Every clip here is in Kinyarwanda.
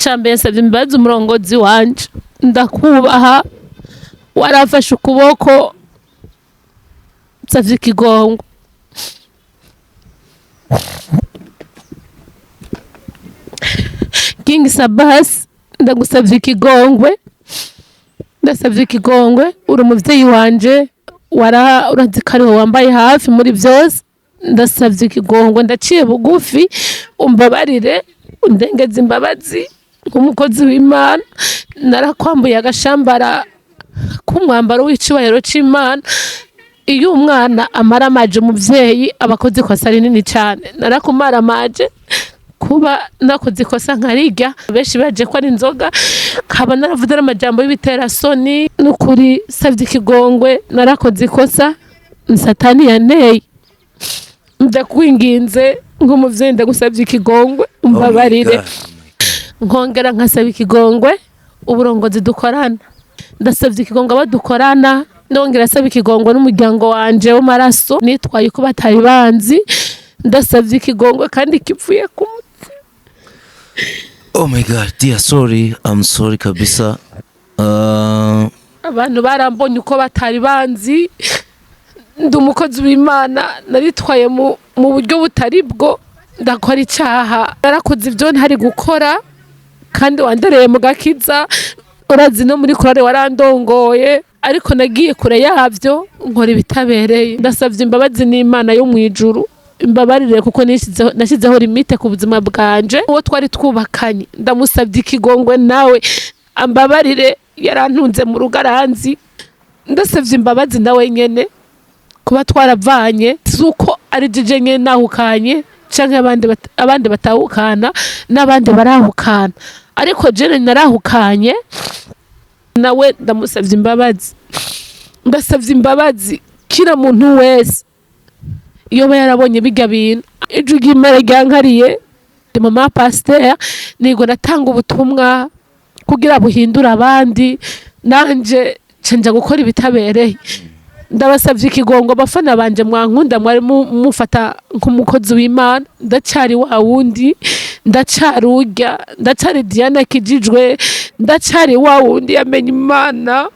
icambere nsavye imbabazi umurongozi wanje ndakubaha warafashe ukuboko nsavye ikigongo King SABBAS ndagusavye ikigongwe ndasavye ikigongwe uri umuvyeyi wanje urazikariwe wambaye hafi muri byose ndasavye ikigongwe ndaciye bugufi umbabarire undengeze imbabazi nk'umukozi w'Imana narakwambuye agashambara k'umwambaro w'icubahiro c'Imana iyo umwana amara amaje umuvyeyi abakoze ikosa rinini cyane narakumara amaje kuba nakoze ikosa nkarirya benshi baje ko ari inzoga kaba naravuze amajambo y'ibitera soni n'ukuri savye ikigongwe narakoze ikosa Satani yanteye ndakwinginze nk'umuvyeyi ndagusavye ikigongwe umbabarire nkongera nkasaba ikigongwe uburongozi dukorana ndasavye ikigongwe abadukorana ndongera asaba ikigongwe n'umuryango wanje w'amaraso nitwaye ko batari banzi ndasavye ikigongwe kandi kipfuye ku Oh my god, dear, sorry, I'm sorry kabisa. Abantu barambonye uko batari banzi ndi umukozi w'Imana naritwaye mu buryo butari bwo ndakora icyaha narakoze ibyo ntari gukora kandi wandereye mu gakiza urazi no muri kurare warandongoye ariko nagiye kure yavyo nkora ibitabereye ndasavye imbabazi n'Imana yo mu ijuru imbabarire kuko nashizeho limite ku buzima bwanje uwo twari twubakanye ndamusabye ikigongwe nawe ambabarire yarantunze mu rugaranzi ndasavye imbabazi nawe nyene kuba twaravanye zuko ari jeje nyene nahukanye canke abandi batahukana n'abandi barahukana ariko jene narahukanye nawe ndamusavye imbabazi ndasavye imbabazi kira muntu wese iyo yarabonye biga bintu ijugi imara ryankariye de mama pasteur nigo natanga ubutumwa kugira buhindura abandi nanje cenja gukora ibitabereye ndabasavye ikigongo abafana banje mwankunda mwari mufata nk'umukozi w'Imana ndacari wa wundi ndacari urya ndacari Diana kijijwe ndacari wa wundi yamenye Imana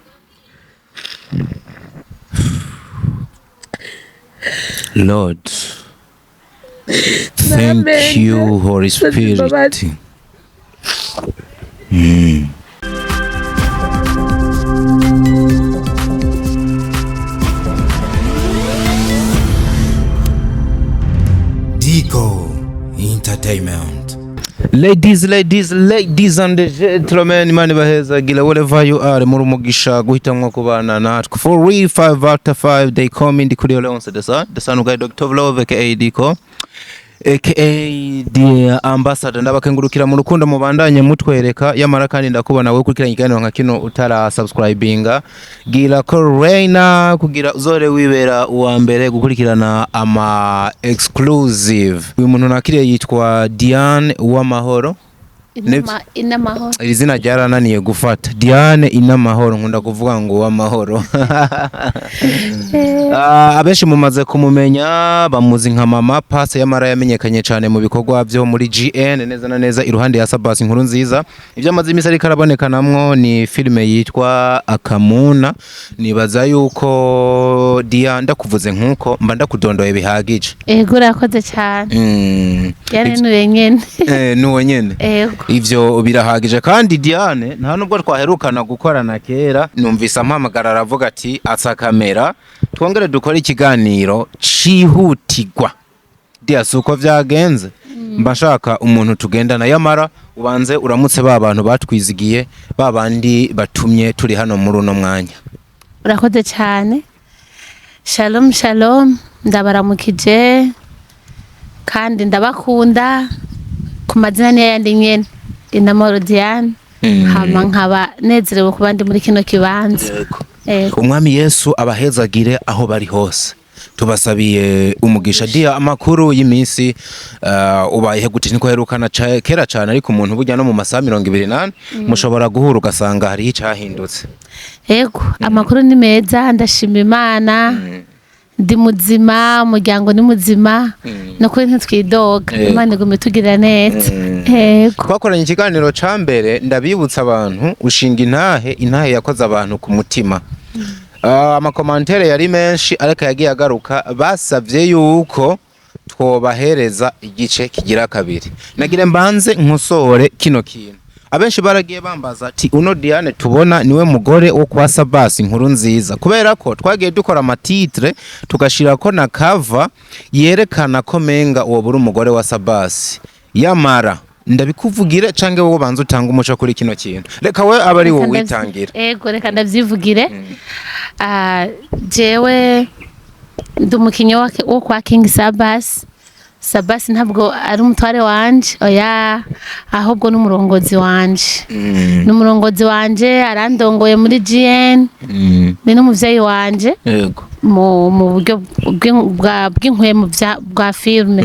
Lord, thank you, Holy Spirit. Deco Entertainment. Ladies and gentlemen, Imana baheza gila wherever you are muri umugisha guhitamwa kubana natwe for real 5 out of 5 they come in kuri Leonce the son of Dr. Love aka Deco aka the ambassador ndabakengurukira mu rukundo mubandanye mutwereka yamara kandi ndakubona we kurikira ikiganiro nka kino utara subscribinga gira ko Reina kugira uzore wibera uwa mbere gukurikirana ama exclusive uyu muntu nakiriye yitwa Diane Uwamahoro Inamahoro izina ryarananiye gufata Diane Inamahoro nkunda kuvuga ngo Uwamahoro abenshi mumaze kumumenya bamuzi nka mama passe yamara yamenyekanye cyane mu bikorwa byo muri GN neza na neza iruhande ya SABBAS inkuru nziza ibyo amaze imisi ari karaboneka namwo ni filime yitwa Akamuna nibaza yuko Diane ndakuvuze nkuko mba ndakudondoye bihagije ego urakoze cyane yari nuwenyene nuwenyene ivyo birahagije kandi Diane nta nubwo twaherukana gukorana kera numvise ampamagara aravuga ati atsa kamera twongere dukora ikiganiro cihutirwa diasuko vyagenze mbashaka umuntu tugendana yamara ubanze uramutse babantu batwizigiye babandi batumye turi hano muri uno mwanya urakoze cyane shalom ndabaramukije kandi ndabakunda ku mazina y'ayandi nyene Inamahoro Diane hama nkaba nezerewe ku bandi muri kino kibanza umwami Yesu abahezagire aho bari hose tubasabiye umugisha dia amakuru y'imisi ubaye gute niko herukana kera cyane ariko umuntu bujya no mu masaha 28 mushobora guhura ugasanga hari icahindutse yego amakuru ni meza ndashima Imana ndi muzima umuryango ni muzima no kuri ntitwidoga Imana igume tugira neza twakoranye ikiganiro ca mbere ndabibutsa abantu ushinga intahe yakoze abantu ku mutima. Amakomantere yari menshi ariko yagiye agaruka basavye yuko twobahereza igice kigira kabiri. Nagire mbanze nkosore kino kintu. Abenshi baragiye bambaza ati uno Diane tubona niwe mugore wo kwa SABBAS inkuru nziza, kubera ko twagiye dukora amatitre tugashirako na cover yerekana ko menga uwo buri umugore wa SABBAS. Yamara ndabikuvugire canke wowe banza utanga umuco kuri kino kintu. Reka we abari wowe witangira. Ego reka ndavyivugire. Jewe ndumukinyi wo kwa King SABBAS. SABBAS ntabwo ari umutware wanje, oya, ahubwo n'umurongozi wanje. N'umurongozi wanje arandongoye muri GN. Ni n'umuvyeyi wanje. Yego. Mu buryo bw'inkwemu bwa filme.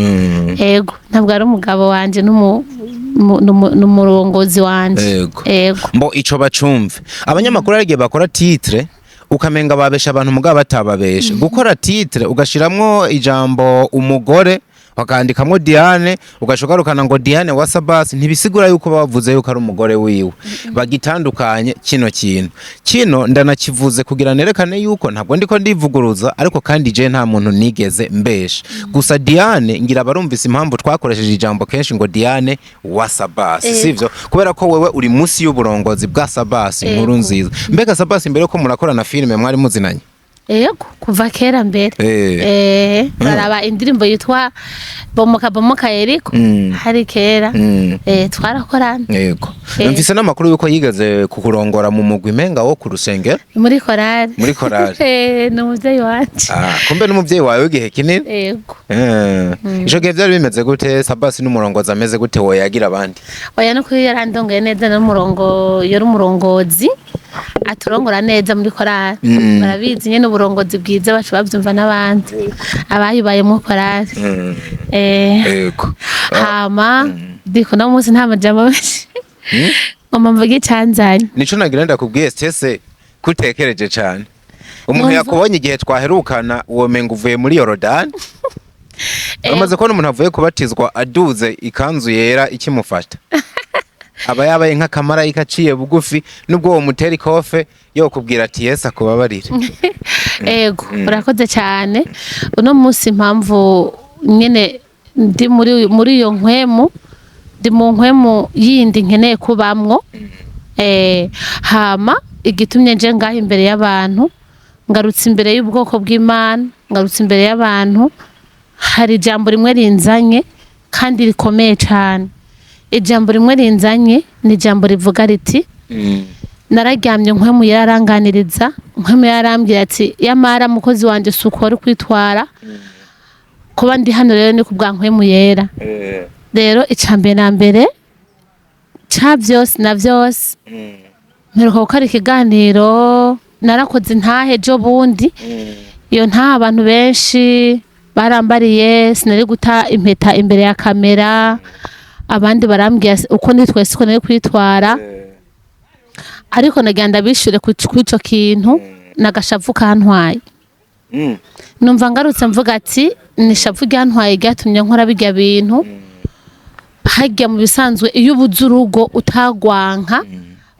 Yego, ntabwo ari umugabo wanje n'umurongozi wanje. Yego. Mbo ico bacumve. Abanyamakuru arigiye bakora titre ukamenga babesha abantu mugabo batababesha. Gukora titre ugashiramwo ijambo umugore wakandikamwo Diane ugashogarukana ngo Diane wa SABBAS ntibisigura yuko bavuze yuko ari umugore wiwe. Bagitandukanye kino ndanakivuze kugira nerekane yuko ntabwo ndiko ndivuguruza, ariko kandi je nta muntu nigeze mbesha. Gusa Diane ngira barumvise impamvu twakoresheje ijambo kenshi ngo Diane wa SABBAS, sivyo? Kubera ko wewe uri musi y'uburongozi bwa SABBAS inkuru nziza. Mbega SABBAS imbere ko murakora na filme mwari muzinanye? Yego, kuva kera mbere. Baraba indirimbo yitwa bomoka Eriko hari kera. Twarakorana. Yego. Mfise n'amakuru yuko yigeze kukurongora mu mugwi menga wo ku rusengero muri korali. N'umuvyeyi wanje. Kumbe n'umuvyeyi wawe w'igihe kinini? Yego. Ico gihe vyari bimeze gute? SABBAS n'umurongozi ameze gute wo yagira abandi? Oya no kuri yarandongoye neza yari umurongozi aturongora neza muri korali. Barabizi nyene uburongozi bwiza bacu bavyumva n'abandi abayubaye mu korali. Yego. Hama Deco no munsi nta majambo menshi. Mvuge canzanye. Nico nagira ndakubwiye stese kutekereje cyane. Umuntu yakubonye igihe twaherukana uwo menga uvuye muri Yorodani. Amaze ko umuntu avuye kubatizwa aduze ikanzu yera ikimufata. Aba yabaye nk'akamarayika aciye bugufi nubwo uwo muteri kofe yo kubwira ati Yesu akubabarire. Ego, urakoze cyane. Uno munsi impamvu nyene ndi muri iyo nkwemu, ndi mu nkwemu yindi nkeneye kubamwo. Hama igitumye nje ngaho imbere y'abantu, ngarutse imbere y'ubwoko bw'Imana, ngarutse imbere y'abantu, hari ijambo rimwe rinzanye kandi rikomeye cyane. Ijambo rimwe rinzanye ni ijambo rivuga riti nararyamye nkwemu yaranganiriza, nkwemu yarambwira ati yamara mukozi wanje suko ari kwitwara kuba ndi hano rero ni kubwa nkwemu yera. Rero icambere na mbere ca byose na byose mperuka gukora ikiganiro narakoze ntahe jo bundi iyo nta abantu benshi barambariye sinari guta impeta imbere ya kamera. Abandi barambwiye uko nitwe siko nari kwitwara, ariko nagenda bishure kw'ico kintu nagashavu kantwaye. Numva ngarutse mvuga ati nishavu ryantwaye ryatumye nkora bijya bintu. Hajya mu bisanzwe iyo ubuze urugo utagwanka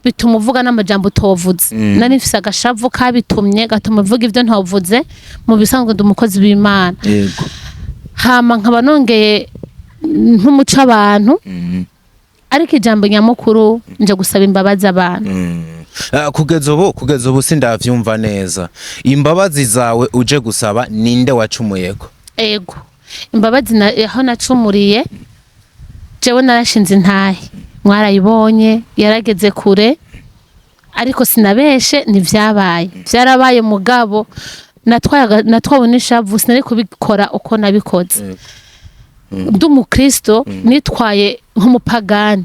bituma uvuga n'amajambo utovuze. Nari mfise agashavu kabitumye gatuma uvuga ivyo ntavuze. Mu bisanzwe ndi umukozi w'Imana. Yego. Hama nkaba nongeye nk'umuco abantu, ariko ijambo nyamukuru nje gusaba imbabazi abantu. Kugeza ubu sindavyumva neza. Imbabazi zawe uje gusaba ninde wacumuyeko? Ego, imbabazi aho nacumuriye jewe narashinze intahe, mwarayibonye yarageze kure, ariko sinabeshe nivyabaye. Vyarabaye mugabo natwawe n'ishavu sinari kubikora uko nabikoze. Ndi umukristo nitwaye nk'umupagani.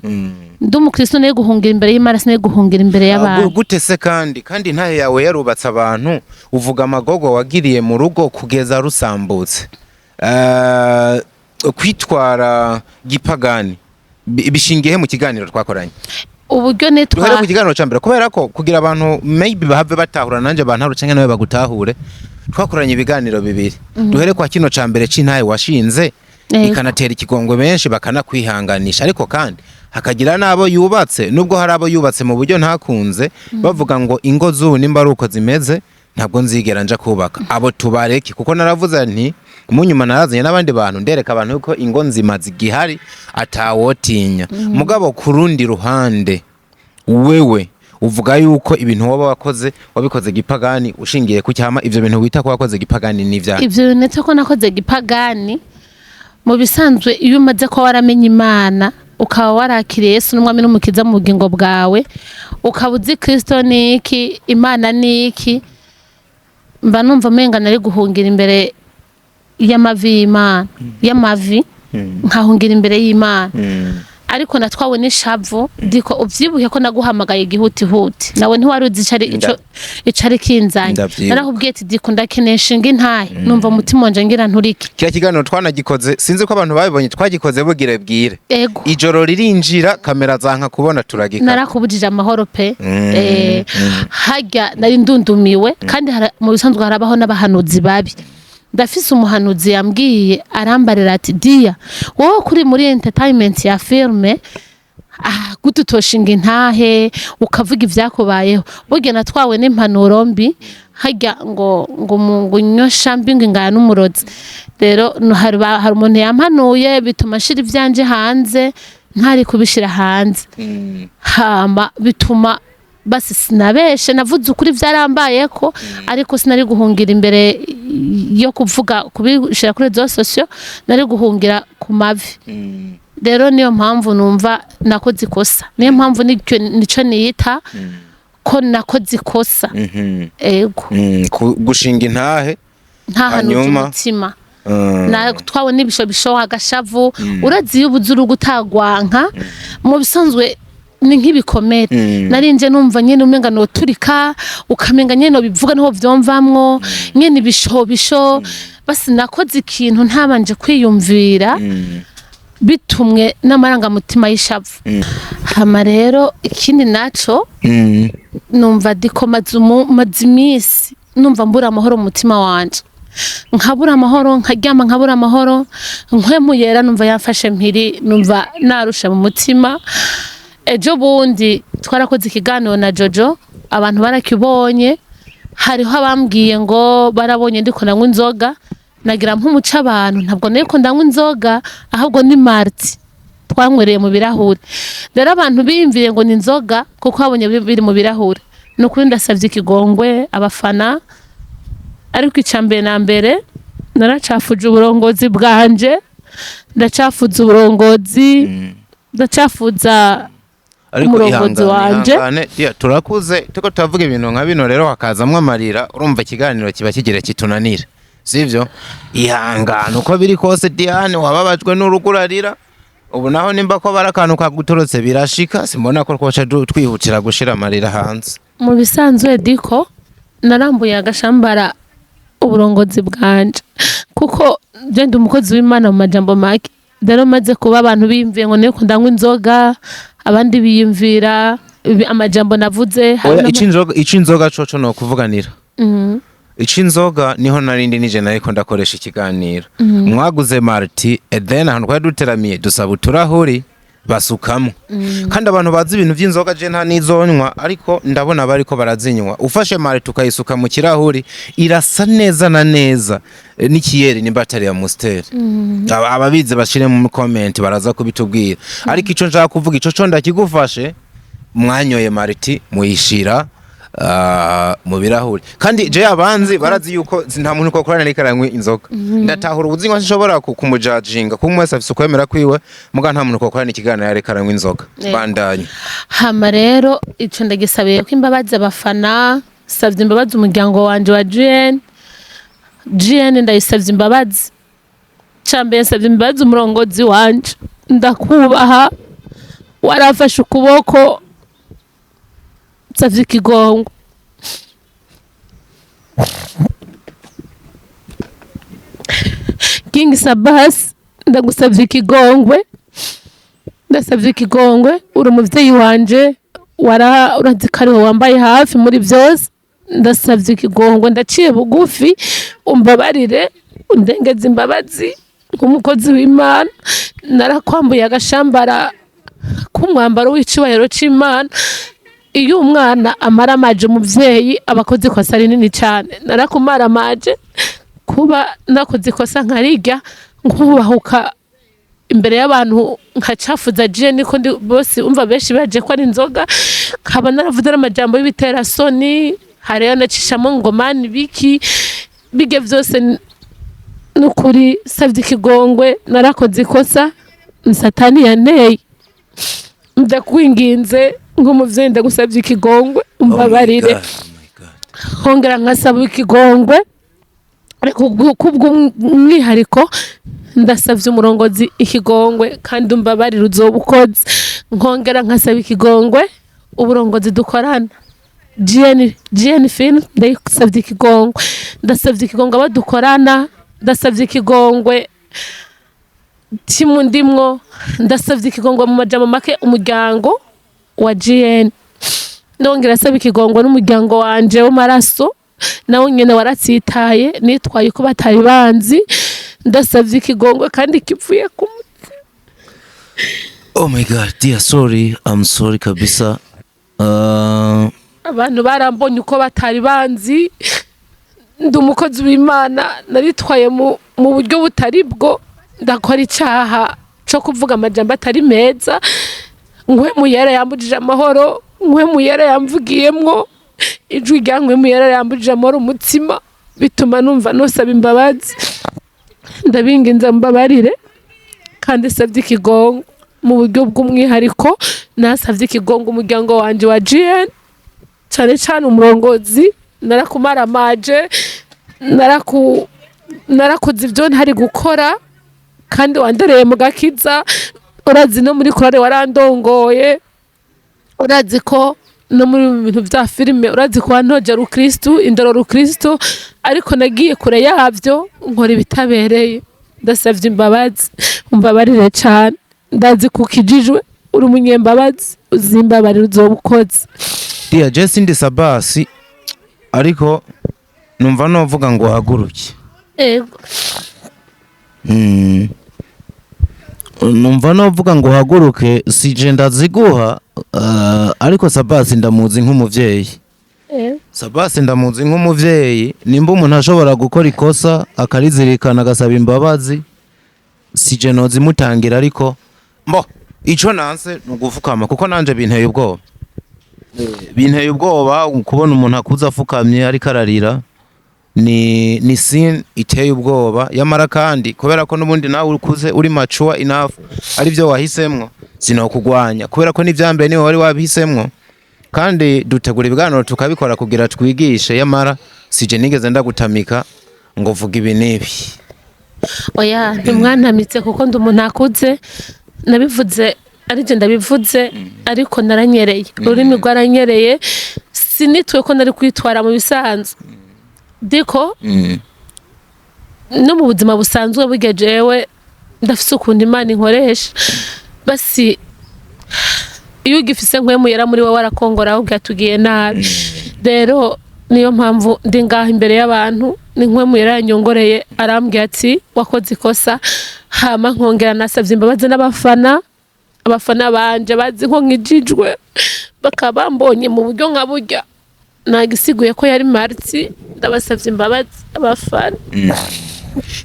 Ndi umukristo nayo guhungira imbere y'Imana sinayo guhungira imbere y'abantu. Gute se kandi ntahe yawe yarubatse abantu uvuga amagogo wagiriye mu rugo kugeza rusambutse. Kwitwara gipagani bishingiye mu kiganiro twakoranye. Uburyo nitwa duhere ku kiganiro cyambere kubera ko kugira abantu maybe bahave batahura nanje abantu cyangwa nawe bagutahure twakoranye ibiganiro bibiri. Duhere kwa kino cyambere c'intahe washinze ikanatera ikigongwe benshi bakanakwihanganisha ariko kandi hakagira nabo yubatse nubwo hari abo yubatse mu buryo ntakunze bavuga ngo ingo z'ubu nimba ari uko zimeze ntabwo nzigera nja kubaka abo tubareke kuko naravuze nti munyuma narazanye n'abandi bantu ndereka abantu ko ingo nzima zigihari atawotinya mugabo ku rundi ruhande wewe uvuga yuko ibintu waba wabikoze gipagani ushingiye ku cyama ivyo bintu wita ko wakoze gipagani n'ivya ivyo bintu ko nakoze gipagani mu bisanzwe iyo umaze ko waramenye Imana ukaba warakiriye Yesu n'umwami n'umukiza mu bugingo bwawe ukaba uzi Kristo niki Imana niki mba numva menga nari guhungira imbere y'amavi nkahungira imbere y'Imana ariko natwawe n'ishavu Deco uvyibuke ko naguhamagaye gihutihuti nawe ntiwari uzi icari kinzanye narakubwiye ati Deco ndakenesha intahe numva umutima wanje ngira nturike kira kiganiro twanagikoze sinzi ko abantu babibonye twagikoze bugire bwire ijoro ririnjira kamera zanka kubona turagika narakubujije amahoro pe hajya nari ndundumiwe kandi mu bisanzwe harabaho n'abahanuzi babi ndafise umuhanuzi yambwiye arambarira ati Dia wowe kuri muri entertainment ya filme gututoshinga intahe ukavuga ivyakubayeho burya natwawe n'impanuro mbi hajya ngo mu nyosha mbi ngaya n'umurozi rero hari umuntu yampanuye bituma shira ivyanje hanze ntari kubishira hanze hama bituma basi sinabeshe navuze ukuri vyarambaye ko ariko sinari guhungira imbere yo kuvuga kubishira kuri rezo sosio nari guhungira ku mavi rero niyo mpamvu numva nakoze ikosa niyo mpamvu nico niyita ko nakoze ikosa ego gushinga intahe ntahanuje umutima na twawe n'ibishobisho agashavu urazi ubuzuru gutagwanka mu bisanzwe ni nk'ibikomere narinje numva nyene umenga no turika ukamenga nyene no bivuga niho vyomvamwo nyene ibishobisho basi nakoze ikintu ntabanje kwiyumvira bitumwe n'amaranga mutima y'ishavu hama rero ikindi naco numva Deco mazimisi numva mbura amahoro mu mutima wanje nkabura amahoro nkaryama nkabura amahoro nkwemuyera numva yafashe mpiri numva narusha mu mutima ejo bundi twarakoze ikiganiro na Jojo abantu barakibonye hariho abambwiye ngo barabonye ndiko nanywa inzoga nagira mpumuca abantu ntabwo niko ndanywa inzoga ahubwo ni Marti twanywereye mu birahuri rero abantu biyumviye ngo ni inzoga kuko babonye biri mu birahuri nukuri ndasavye ikigongwe abafana ariko icambere na mbere naracafuje uburongozi bwanje ndacafuza uburongozi ndacafuza ariko ihangane turakuze tuko turavuga ibintu nka bino rero hakazamwe amarira urumva ikiganiro kiba kigira kitunanira sivyo ihangane uko biri kose Diane wababajwe n'urugurarira ubu naho nimba ko barakantu kagutorotse birashika simbona ko twacha twihutira gushira amarira hanze mu bisanzwe Deco narambuye agashambara uburongozi bwanje kuko je ndi umukozi w'Imana mu majambo make rero maze kuba abantu biyumviye ngo niko ndanywa inzoga abandi biyumvira amajambo navuze icinzoga coco no kuvuganira icinzoga niho narindi nije nariko ndakoresha ikiganiro mwaguze Marti then ahantu kwa duteramiye dusaba uturahuri basukamo kandi abantu bazi ibintu by'inzoga je nta nizonywa ariko ndabona bariko barazinywa ufashe Marti ukayisuka mu kirahuri irasa neza na neza n'ikiyeri ni battery ya Monster ababize bashire mu comment baraza kubitubwira ariko ico nshaka kuvuga ico co ndakigufashe mwanyoye Marti muyishira mu birahuri kandi je abanzi barazi yuko nta muntu ko korana n'ikaranwe inzoga ndatahura ubuzingo nshobora kumujajinga kumwese afise kwemera kwiwe muga nta muntu ko korana ikigana yarekaranwe inzoga bandanye hama rero ico ndagisabiye ko imbabazi abafana savye imbabazi umuryango wanje wa GN ndayisavye imbabazi cambe savye imbabazi umurongozi wanje ndakubaha warafashe ukuboko savye ikigongo King SABBAS ndagusavye ikigongwe ndasavye ikigongwe uri umuvyeyi wanje urazikariwe wambaye hafi muri byose ndasavye ikigongwe ndaciye bugufi umbabarire undengeze imbabazi nk'umukozi w'Imana narakwambuye agashambara k'umwambaro w'icubahiro c'Imana. Iyo umwana amara amaje umuvyeyi abakoze ikosa rinini cyane. Narakumara amaje kuba nakoze ikosa nkarirya nkubahuka imbere y'abantu nkacafuza je niko ndi bose umva benshi baje ko ari inzoga nkaba naravuze n'amajambo y'ibitera soni hariyo nacishamo ngo mani biki bige vyose nukuri savye ikigongwe narakoze ikosa ni satani yanteye ndakwinginze nk'umuvyeyi ndagusavye ikigongwe umbabarire hongera nkasaba ikigongwe ariko kubw'umwihariko ndasavye umurongozi ikigongwe kandi umbabarire uzobukoze nkongera nkasaba ikigongwe uburongozi dukorana GN film ndasavye ikigongwe ndasavye ikigongwe abadukorana ndasavye ikigongwe timu ndimwo ndasavye ikigongwe mu majambo make umuryango wa GN nongera asaba ikigongwe n'umuryango wanje w'amaraso nawe nyene waratsitaye nitwaye ko batari banzi ndasavye ikigongwe kandi kipfuye ku mutima. Oh my god, dear, sorry, I'm sorry kabisa. Abantu barambonye uko batari banzi ndi umukozi w'Imana naritwaye mu buryo butari bwo ndakora icyaha cyo kuvuga amajambo atari meza nkwe muyera yambujije amahoro nkwe muyera yamvugiyemwo ijwi rya nkwe muyera yambujije amahoro umutima bituma numva nosaba imbabazi ndabinginze mbabarire kandi savye ikigongo mu buryo bw'umwihariko nasavye ikigongo umuryango wanje wa GN cyane cyane umurongozi narakumara amaje narakoze ibyo ntari gukora kandi wandereye mu gakiza urazi no muri korale warandongoye urazi ko no muri bintu bya filime urazi ko wantoje rukristo indoro rukristo ariko nagiye kure yavyo nkora ibitabereye ndasavye imbabazi umbabarire cyane ndazi kukijijwe uri umunyembabazi uzimbabarire uzobukoze. Dear Jesse ndi SABBAS ariko numva novuga ngo haguruke. Ego. Numva novuga ngo haguruke sije ndaziguha ariko SABBAS ndamuzi nk'umuvyeyi. SABBAS ndamuzi nk'umuvyeyi nimba umuntu ashobora gukora ikosa akarizirikana agasaba imbabazi sije nozimutangira ariko mbo ico nanse nugufukama kuko nanje binteye ubwoba. Binteye ubwoba kubona umuntu akuza afukamye ariko ararira ni scene iteye ubwoba yamara kandi kubera ko nubundi nawe ukuze uri mature enough ari byo wahisemwo sinokugwanya kubera ko nivyambere niwe wari wabihisemwo kandi dutegura ibiganiro tukabikora kugira twigishe yamara sije nigeze ndagutamika ngo vuga ibi nibi. Oya ntimwantamitse kuko ndi umuntu akuze nabivuze arije ndabivuze ariko naranyereye ururimi rwaranyereye sinitwe ko nari kwitwara mu bisanzwe Deco no mu buzima busanzwe bugejewe ndafise ukunda Imana inkoresha basi iyo ugifise nkwemu yera muri we warakongora ugatugiye nabi rero niyo mpamvu ndi ngaho imbere y'abantu ni nkwemu yera yanyongoreye arambwiye ati wakoze ikosa hama nkongera nasavye imbabazi n'abafana banje bazi nko nkijijwe bakabambonye mu buryo nka burya nagisiguye ko yari Marti ndabasavye imbabazi abafana.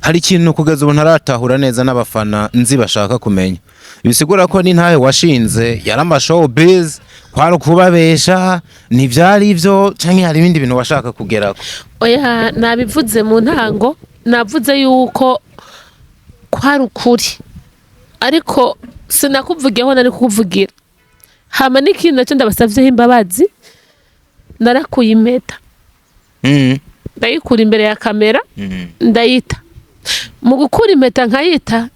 Hari ikintu kugeza ubu ntaratahura neza n'abafana nzi bashaka kumenya bisigura ko ni ntahe washinze yarama showbiz kwaro kubabesha ntivyari ivyo canke hari ibindi bintu bashaka kugerako. Oya nabivuze mu ntango navuze yuko kwari ukuri ariko sinakuvugeho nari kukuvugira hama n'ikintu nacyo ndabasavyeho imbabazi narakuye impeta ndayikura imbere ya kamera ndayita mu gukura impeta nkayita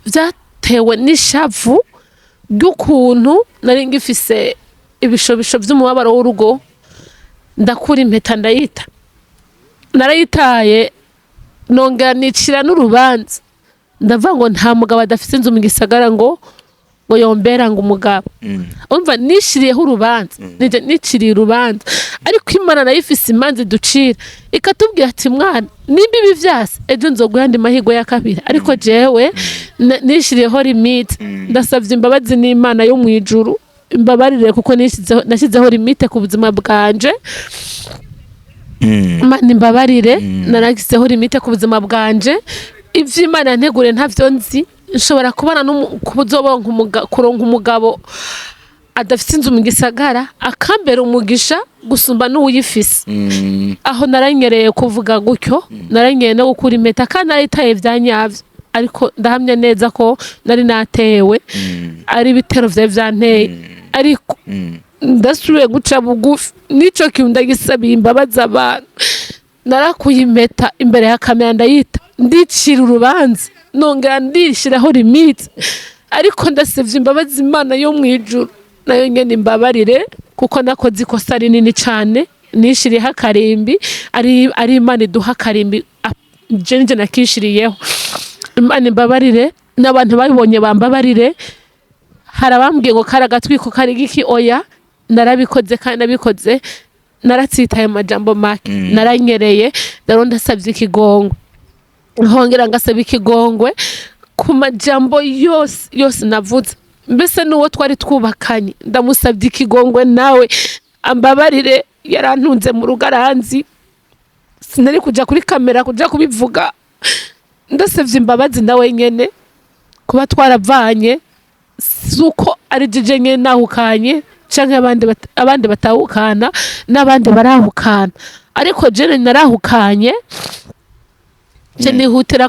byatewe n'ishavu ry'ukuntu nari ngifise ibishobisho by'umubabaro w'urugo ndakura impeta ndayita narayitaye nongera nicira n'urubanza ndavuga ngo nta mugabo adafite inzu mu gisagara ngo ngo yombera ngo umugabo umva nishiriyeho urubanza nije niciriye urubanza ariko Imana nayo ifise imanza ducira ikatubwira ati mwana nimba ibi vyase ejo nzoguha andi mahigo ya kabiri ariko jewe nishiriyeho limite ndasavye imbabazi n'Imana yo mwijuru imbabarire kuko nashyizeho limite ku buzima bwanje Imana imbabarire naragizeho limite ku buzima bwanje ivyo Imana yanteguriye ntavyo nzi nshobora kubana kuronka umugabo adafite inzu mu gisagara akambera umugisha gusumba n'uwuyifise aho naranyereye kuvuga gutyo naranyereye no gukura impeta kandi naritaye vyanyavyo ariko ndahamya neza ko nari natewe ari ibitero vya vyanteye ariko ndasubiye guca bugufi nico kiunda gisabiye imbabazi abantu narakuye impeta imbere ya kamera ndayita ndicira urubanza nongera ndishiraho limite ariko ndasavye imbabazi Imana yo mwijuru nayo nyene imbabarire kuko nakoze ikosa rinini cyane nishiriyeho akarimbi ari Imana iduha akarimbi jenje nakishiriyeho Imana imbabarire n'abantu babibonye bambabarire harabambwiye ngo karagatwiko kari giki oya narabikoze kandi nabikoze naratsitaye amajambo make naranyereye ndasavye ikigongwe hongera ngasaba ikigongwe ku majambo yose navuze mbese n'uwo twari twubakanye ndamusabye ikigongwe nawe ambabarire yarantunze mu rugaranzi sinari kuja kuri kamera kuja kubivuga ndasavye imbabazi nawe nyene kuba twaravanye suko ari jeje nyene nahukanye canke abandi batahukana n'abandi barahukana ariko jene narahukanye je nihutira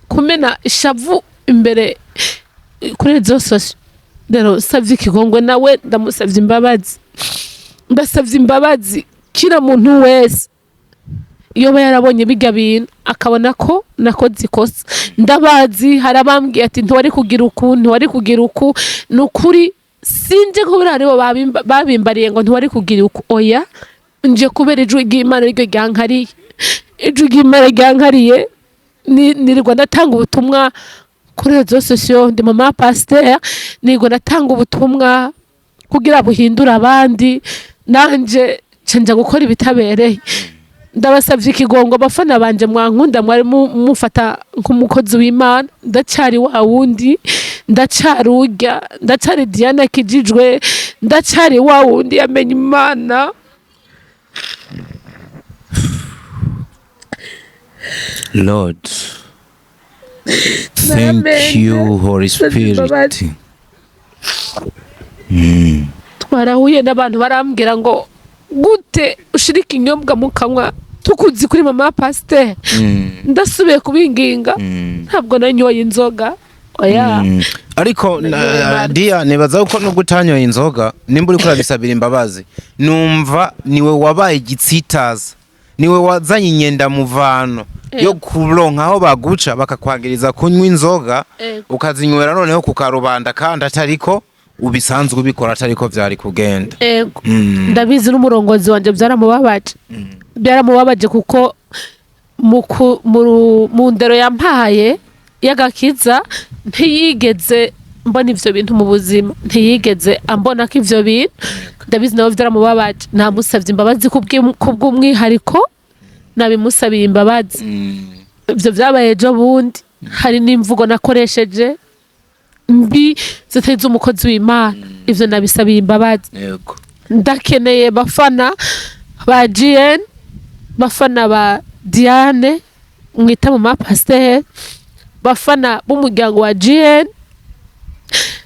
kumena ishavu imbere kuri zose rero savye ikigongwe nawe ndamusavye imbabazi ndasavye imbabazi kira muntu wese iyo yarabonye bijya bintu akabona ko nakoze ikosa ndabazi harabambwiye ati ntiwari kugira uku nukuri sinje kubera aribo babimbariye ngo ntiwari kugira uku oya nje kubera ijwi ry'Imana ryo ryankariye ijwi ry'Imana ryankariye nirirwa ndatanga ubutumwa kuri rezo sosiyo ndi mama pasteur nirirwa ndatanga ubutumwa kugira buhindura abandi nanje cenja gukora ibitabereye ndabasavye ikigongo abafana banje mwankunda mwari mufata nk'umukozi w'Imana ndacari wa wundi ndacari urya ndacari Diana kijijwe ndacari wa wundi yamenye Imana Lord, thank you, Holy Spirit. Twarahuye n'abantu barambwira ngo gute ushirika inyobwa mu kanwa tukuzi kuri mama pasteur ndasubiye kubinginga ntabwo nanyoye inzoga oya ariko dia nibaza uko no gutanyoye inzoga nimba uri kurabisabira imbabazi numva niwe wabaye igitsitaza niwe wazanye inyenda muvano yo kuronka aho baguca bakakwangiriza kunywa inzoga ukazinywera noneho kukarubanda kandi atariko ubisanzwe ubikora atariko vyari kugenda ndabizi n'umurongozi wanje byaramubabaje kuko mu ndero yampaye yagakiza ntiyigeze mbona ivyo bintu mu buzima ntiyigeze ambona ko ivyo bintu ndabizi nawe vyaramubabaje namusavye imbabazi kubw'umwihariko nabimusabiye imbabazi ivyo vyabaye ejo bundi hari n'imvugo nakoresheje mbi ziteze umukozi w'Imana ivyo nabisabiye imbabazi ndakeneye bafana ba GN bafana ba Diane mwita mu pasteur bafana b'umuryango wa GN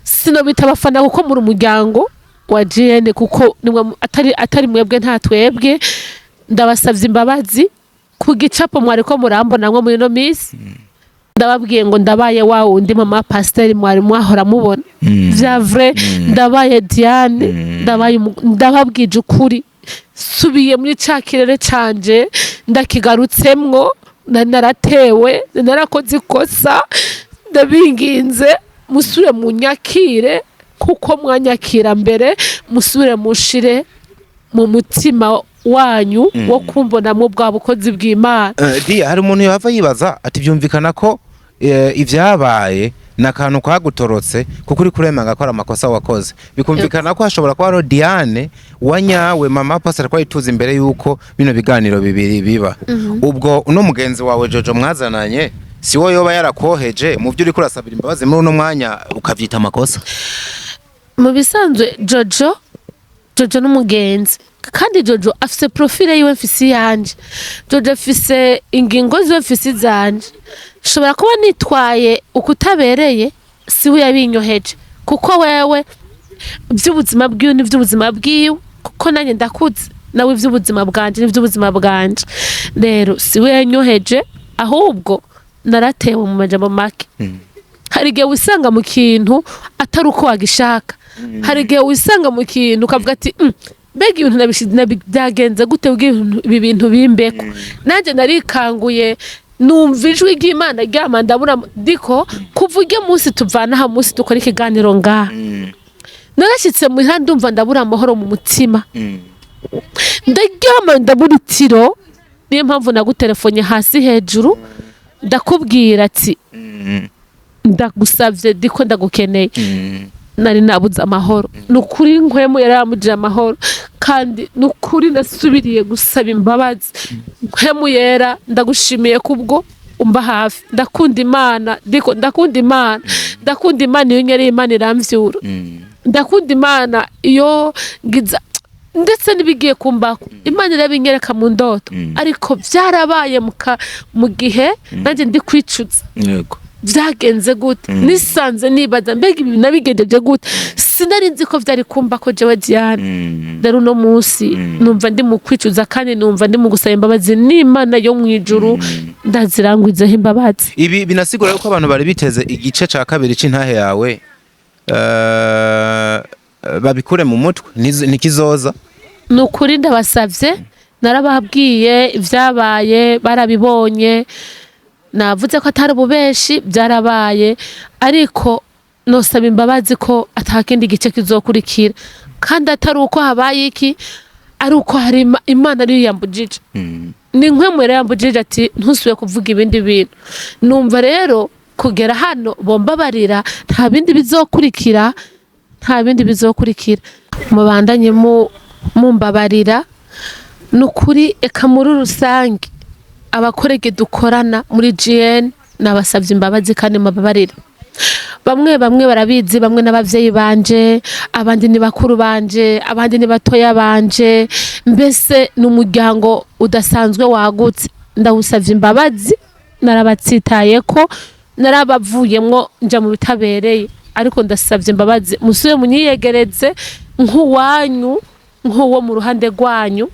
sino bita bafana kuko muri umuryango wa GN kuko atari mwebwe nta twebwe ndabasavye imbabazi ku gicapo mwariko murambona nko muri no miss ndababwiye ngo ndabaye wa wundi mama pasteur mwari mwahora mubona vya vrai ndabaye Diane ndababwije ukuri subiye muri cakirere canje ndakigarutsemwo naratewe narakoze ikosa ndabinginze musure mu nyakire kuko mwanyakira mbere musure mushire mu mutima wanyu wo kumbona mu bwa bukozi bw'Imana dia hari umuntu yava yibaza ati byumvikana ko ivyabaye nakantu kwagutorotse kuko uri kuremanga ko ari amakosa wakoze bikumvikana ko hashobora kuba ari Diane wanyawe mama pastor kwa ituze imbere yuko bino biganiro bibiri biba ubwo uno mugenzi wawe Jojo mwazananye si wowe yoba yarakoheje mu byo uri kurasabira imbabazi muri uno mwanya ukavyita amakosa mu bisanzwe Jojo n'umugenzi kandi Jojo afise profile yiwe mfisi yanje Jojo afise ingingo ziwe mfisi zanje shobora kuba nitwaye ukutabereye si we yabinyoheje kuko wewe by'ubuzima bwiwe ni by'ubuzima bwiwe kuko nanjye ndakuze nawe iby'ubuzima bwanje ni by'ubuzima bwanje rero si we yanyoheje ahubwo naratewe mu majambo make hari igihe wisanga mu kintu atari uko wagishaka hari igihe wisanga mu kintu ukavuga ati mbega ibintu byagenze gute ibi bintu bimbeko nanjye narikanguye numva ijwi ry'Imana ryama ndabura Deco kuva ujye munsi tuvana ha munsi dukora ikiganiro ngaha narashyitse mu ihandi ndumva ndabura amahoro mu mutima ndaryama ndabura itiro niyo mpamvu nagutelefone hasi hejuru ndakubwira ati ndagusavye Deco ndagukeneye nari nabuze amahoro nukuri nkwemu yaramuje amahoro kandi nukuri nasubiriye gusaba imbabazi nkwemu yera ndagushimiye kubwo umba hafi ndakunda Imana Deco ndakunda Imana iyo nyeri Imana iramvyura ndakunda Imana iyo ngiza ndetse nibigiye kumbako Imana irabinyereka mu ndoto ariko byarabaye mu gihe nanjye ndi kwicuza yego byagenze gute nisanze nibaza mbega ibi nabigendeje gute sinari nzi ko byari kumba ko jewe Diane rero no munsi numva ndi mu kwicuza kandi numva ndi mu gusaba imbabazi n'Imana yo mu ijuru ndazirangwizeho imbabazi ibi binasigura yuko abantu bari biteze igice ca kabiri c'intahe yawe babikure mu mutwe nikizoza nukuri ndabasavye narababwiye ivyabaye barabibonye navuze ko atari ububeshi byarabaye ariko nosaba imbabazi ko atakindi gice kizokurikira kandi atari uko habaye iki ari uko hari Imana ariyo yambujije ni nkwemwera yambujije ati ntusubiye kuvuga ibindi bintu numva rero kugera hano bombabarira nta bindi bizokurikira mubandanye mumbabarira nukuri eka muri rusange abakorege dukorana muri GN nabasavye imbabazi kandi mababarira bamwe barabizi bamwe n'abavyeyi banje abandi ni bakuru banje abandi ni batoya banje mbese n'umuryango udasanzwe wagutse ndawusavye imbabazi narabatsitaye ko narabavuyemwo nja mu bitabereye ariko ndasavye imbabazi musube munyiyegereze nk'uwanyu nk'uwo mu ruhande rwanyu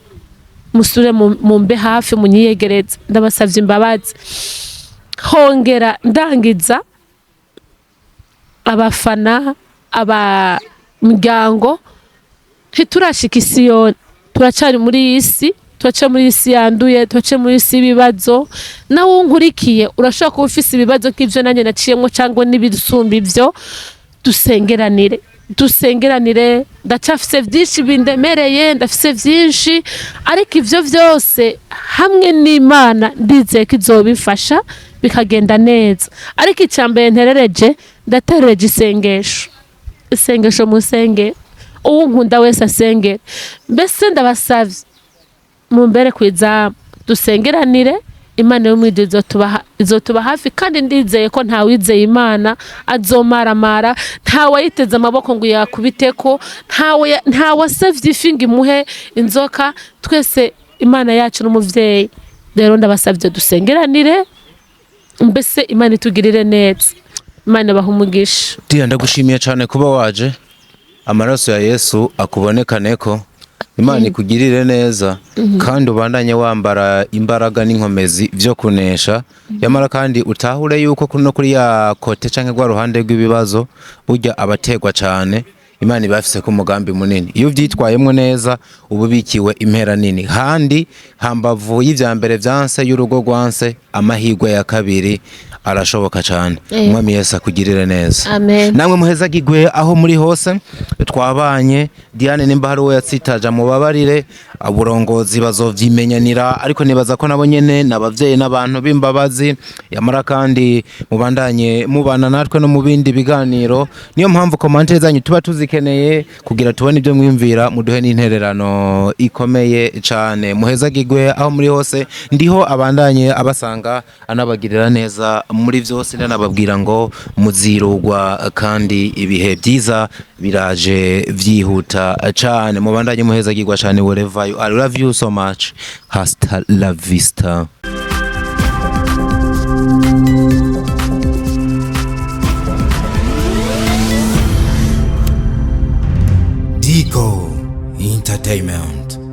musure mumbe hafi munyiyegereze ndabasavye imbabazi hongera ndangiza abafana muryango ntiturashika isiyoni turacari muri isi twace muri isi yanduye twace muri isi ibibazo nawe unkurikiye urashobora kuba ufise ibibazo nk'ivyo nanjye naciyemwo cyangwa n'ibisumba ivyo dusengeranire ndacafise vyinshi bindemereye ndafise vyinshi ariko ivyo vyose hamwe n'Imana ndizeye ko izobifasha bikagenda neza ariko icambere nterereje ndaterereje isengesho musenge uwo nkunda wese asengera mbese ndabasavye mumbere kwizamu dusengeranire Imana yo mwije izotuba hafi kandi ndizeye ko nta wizeye Imana azomaramara nta wayiteze amaboko ngo yakubiteko nta wasavye ifinga imuhe inzoka twese Imana yacu n'umuvyeyi rero ndabasavye dusengeranire mbese Imana itugirire neza Imana bahumugisha Dia ndagushimiye cyane kuba waje amaraso ya Yesu akubonekaneko Imana ikugirire neza kandi ubandanye wambara imbaraga n'inkomezi vyo kunesha yamara kandi utahure yuko kuno kuri ya kote canke gwa ruhande rw'ibibazo burya abategwa cyane Imana ibafise ku mugambi munini iyo vyitwayemwe neza ububikiwe impera nini kandi hambavu y'ivyambere vyanse y'urugo rwanse amahirwe ya kabiri arashoboka cyane umwami Yesu akugirire neza amen namwe muhezagirwe aho muri hose twabanye Diane nimba hari uwo yatsitaje mubabarire uburongozi bazovyimenyanira, ariko nibaza ko nabo nyene n'abavyeyi n'abantu b'imbabazi, yamara kandi mubandanye mubana natwe no mu bindi biganiro. Niyo mpamvu commentaire zanyu tuba tuzikeneye kugira tubone ibyo mwimvira, muduhe n'intererano ikomeye cyane. Muhezagirwe aho muri hose, ndiho abandanye abasanga anabagirira neza muri vyose, ndanababwira ngo muzirugwa kandi ibihe byiza biraje vyihuta cyane. Mubandanye muhezagirwa cyane wherever you are. I love you so much. Hasta la vista. Deco Entertainment.